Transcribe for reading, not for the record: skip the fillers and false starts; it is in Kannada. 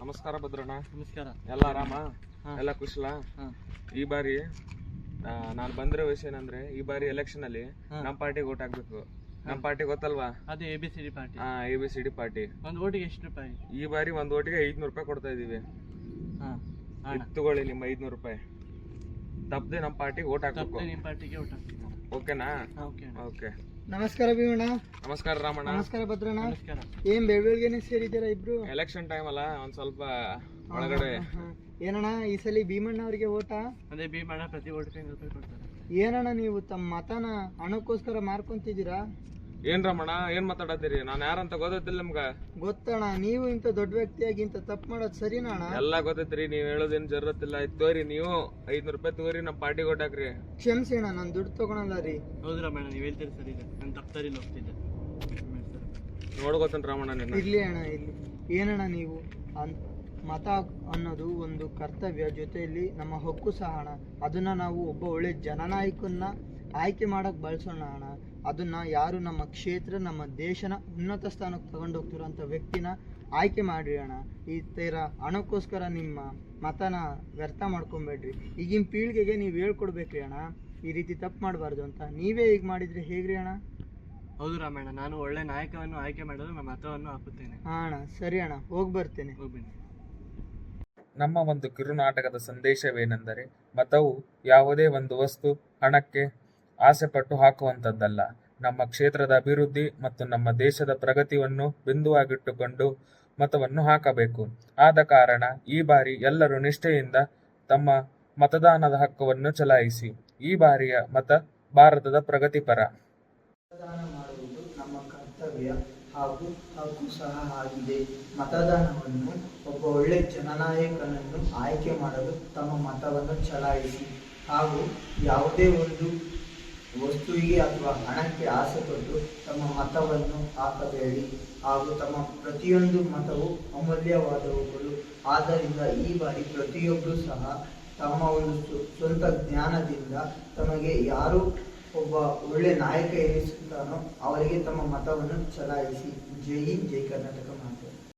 ನಮಸ್ಕಾರ ಭದ್ರಣ್ಣ. ನಮಸ್ಕಾರ. ಎಲ್ಲ ಆರಾಮ? ಎಲ್ಲ ಕುಶಲ? ಹಾ. ಈ ಬಾರಿ ನಾನು ಬಂದಿರೋ ವಿಷಯ ಏನಂದ್ರೆ, ಈ ಬಾರಿ ಎಲೆಕ್ಷನ್ ಅಲ್ಲಿ ನಮ್ಮ ಪಾರ್ಟಿಗೆ ಓಟ್ ಹಾಕ್ಬೇಕು. ನಮ್ಮ ಪಾರ್ಟಿ ಗೊತ್ತಲ್ವಾ? ಅದೇ ABCD ಪಾರ್ಟಿ. ABCD party. ಒಂದು ಓಟಿಗೆ ಎಷ್ಟು ರೂಪಾಯಿ? ಈ ಬಾರಿ ಒಂದು ಓಟಿಗೆ 500 ರೂಪಾಯಿ ಕೊಡ್ತಾ ಇದೀವಿ. ತಗೊಳ್ಳಿ ನಿಮ್ಮ 500 ರೂಪಾಯಿ. ತಪ್ಪದೆ ನಮ್ಮ ಪಾರ್ಟಿಗೆ ಓಟ್ ಹಾಕ್ಬೇಕು. ನಿಮ್ಮ ಪಾರ್ಟಿಗೆ ಓಟ್ ಹಾಕ್ತೀನಿ. ಓಕೆನಾ? ಓಕೆ. ನಮಸ್ಕಾರ ಭೀಮಣ್ಣ. ನಮಸ್ಕಾರ ರಾಮಣ್ಣ. ನಮಸ್ಕಾರ ಭದ್ರಣ್ಣ. ನಮಸ್ಕಾರ. ಏನ್ ಬೆಳಗ್ಗೆನೆ ಸೇರಿದ್ದೀರಾ ಇಬ್ರು? ಎಲೆಕ್ಷನ್ ಟೈಮ್ ಅಲ್ಲ, ಒಂದ್ ಸ್ವಲ್ಪ ಒಳಗಡೆ. ಏನಣ್ಣ ಈ ಸಲ ಭೀಮಣ್ಣ ಅವರಿಗೆ ಓಟ? ಅದೇ ಭೀಮಣ್ಣ ಪ್ರತಿ ಓಟಿಗೆ 500 ರೂಪಾಯಿ ಕೊಡ್ತಾರೆ. ಏನಣ್ಣ ನೀವು ತಮ್ಮ ಮತನ ಹಣಕ್ಕೋಸ್ಕರ ಮಾರ್ಕೊಂತಿದ್ದೀರಾ? ಏನ್ ರಮಣ, ಏನ್ ಮಾತಾಡತ್ತೀರಿ? ನಾನು ಯಾರಂತ ಗೊತ್ತಿಲ್ಲ ನಿಮ್ಗ? ಗೊತ್ತಣ್ಣ, ನೀವು ಇಂತ ದೊಡ್ಡ ವ್ಯಕ್ತಿಯಾಗಿ ಇಂತ ತಪ್ಪು ಮಾಡೋದು ಸರಿನಾ ಅಣ್ಣ? ಎಲ್ಲ ಗೊತ್ತೈತ್ರಿ, ನೀವ್ ಹೇಳೋದೇನ್ ಜರೂರತ್ತಿಲ್ಲ. ತೋರಿ ನೀವು 500 ರೂಪಾಯಿ ತಗೋರಿ, ನಮ್ಮ ಪಾರ್ಟಿಗೆ ಓಟ್ ಹಾಕ್ರಿ. ಕ್ಷಮಿಸಿ ಅಣ್ಣ, ನಾನು ದುಡ್ಡು ತಗೊಳಲ್ಲ ರೀ. ಹೌದು ರಮಣ, ನೀವು ಹೇಳ್ತೀರಿ ಸರಿ ಇದೆ. ನಾನು ತಪ್ಪರಿಲ್ಲ, ಹೋಗ್ತಿದ್ದೆ. ನೋಡ್ಕೋತೇನೆ ರಾಮಣ್ಣ ನಿನ್ನ. ಇರ್ಲಿ ಅಣ್ಣ ಇರ್ಲಿ. ಏನಣ್ಣ ನೀವು ಮತ ಅನ್ನೋದು ಒಂದು ಕರ್ತವ್ಯ, ಜೊತೆಯಲ್ಲಿ ನಮ್ಮ ಹಕ್ಕು ಸಹ ಅಣ್ಣ. ಅದನ್ನ ನಾವು ಒಬ್ಬ ಒಳ್ಳೆ ಜನನಾಯಕನ್ನ ಆಯ್ಕೆ ಮಾಡಕ್ ಬಳಸೋಣ ಅಣ್ಣ. ಅದನ್ನ ಯಾರು ನಮ್ಮ ಕ್ಷೇತ್ರ, ನಮ್ಮ ದೇಶನ ಉನ್ನತ ಸ್ಥಾನಕ್ಕೆ ತಗೊಂಡು ಹೋಗ್ತಿರೋಂಥ ವ್ಯಕ್ತಿನ ಆಯ್ಕೆ ಮಾಡ್ರಿ ಅಣ್ಣ. ಈ ತರ ಹಣಕ್ಕೋಸ್ಕರ ನಿಮ್ಮ ಮತನ ವ್ಯರ್ಥ ಮಾಡ್ಕೊಬೇಡ್ರಿ. ಈಗಿನ ಪೀಳಿಗೆಗೆ ನೀವು ಹೇಳ್ಕೊಡ್ಬೇಕ್ರಿ ಅಣ್ಣ, ಈ ರೀತಿ ತಪ್ಪು ಮಾಡಬಾರ್ದು ಅಂತ. ನೀವೇ ಈಗ ಮಾಡಿದ್ರೆ ಹೇಗ್ರಿ ಅಣ್ಣ? ಹೌದು ರಾಮಣ್ಣ, ನಾನು ಒಳ್ಳೆ ನಾಯಕವನ್ನು ಆಯ್ಕೆ ಮಾಡೋದು ನಮ್ಮ ಮತವನ್ನು ಹಾಕುತ್ತೇನೆ. ಹಾ ಅಣ್ಣ, ಸರಿ ಅಣ್ಣ, ಹೋಗಿ ಬರ್ತೇನೆ. ಹೋಗ್ಬನ್ನಿ. ನಮ್ಮ ಒಂದು ಕಿರುನಾಟಕದ ಸಂದೇಶವೇನೆಂದರೆ, ಮತವು ಯಾವುದೇ ಒಂದು ವಸ್ತು, ಹಣಕ್ಕೆ ಆಸೆ ಪಟ್ಟು ಹಾಕುವಂಥದ್ದಲ್ಲ. ನಮ್ಮ ಕ್ಷೇತ್ರದ ಅಭಿವೃದ್ಧಿ ಮತ್ತು ನಮ್ಮ ದೇಶದ ಪ್ರಗತಿಯನ್ನು ಬಿಂದುವಾಗಿಟ್ಟುಕೊಂಡು ಮತವನ್ನು ಹಾಕಬೇಕು. ಆದ ಕಾರಣ ಈ ಬಾರಿ ಎಲ್ಲರೂ ನಿಷ್ಠೆಯಿಂದ ತಮ್ಮ ಮತದಾನದ ಹಕ್ಕನ್ನು ಚಲಾಯಿಸಿ. ಈ ಬಾರಿಯ ಮತ ಭಾರತದ ಪ್ರಗತಿಪರ. ಮತದಾನ ಮಾಡುವುದು ನಮ್ಮ ಕರ್ತವ್ಯ ಹಾಗೂ ಹಕ್ಕು ಸಹ ಆಗಿದೆ. ಮತದಾನವನ್ನು ಒಬ್ಬ ಒಳ್ಳೆ ಜನನಾಯಕನನ್ನು ಆಯ್ಕೆ ಮಾಡಲು ತಮ್ಮ ಮತವನ್ನು ಚಲಾಯಿಸಿ. ಹಾಗೂ ಯಾವುದೇ ಒಂದು ವಸ್ತುವಿಗೆ ಅಥವಾ ಹಣಕ್ಕೆ ಆಸೆ ಪಟ್ಟು ತಮ್ಮ ಮತವನ್ನು ಹಾಕಬೇಡಿ. ಹಾಗೂ ತಮ್ಮ ಪ್ರತಿಯೊಂದು ಮತವು ಅಮೂಲ್ಯವಾದವುಗಳು. ಆದ್ದರಿಂದ ಈ ಬಾರಿ ಪ್ರತಿಯೊಬ್ಬರು ಸಹ ತಮ್ಮ ಒಂದು ಸ್ವಂತ ಜ್ಞಾನದಿಂದ ತಮಗೆ ಯಾರು ಒಬ್ಬ ಒಳ್ಳೆ ನಾಯಕ ಎನಿಸುತ್ತಾನೋ ಅವರಿಗೆ ತಮ್ಮ ಮತವನ್ನು ಚಲಾಯಿಸಿ. ಜೈ ಹಿಂದ್, ಜೈ ಕರ್ನಾಟಕ.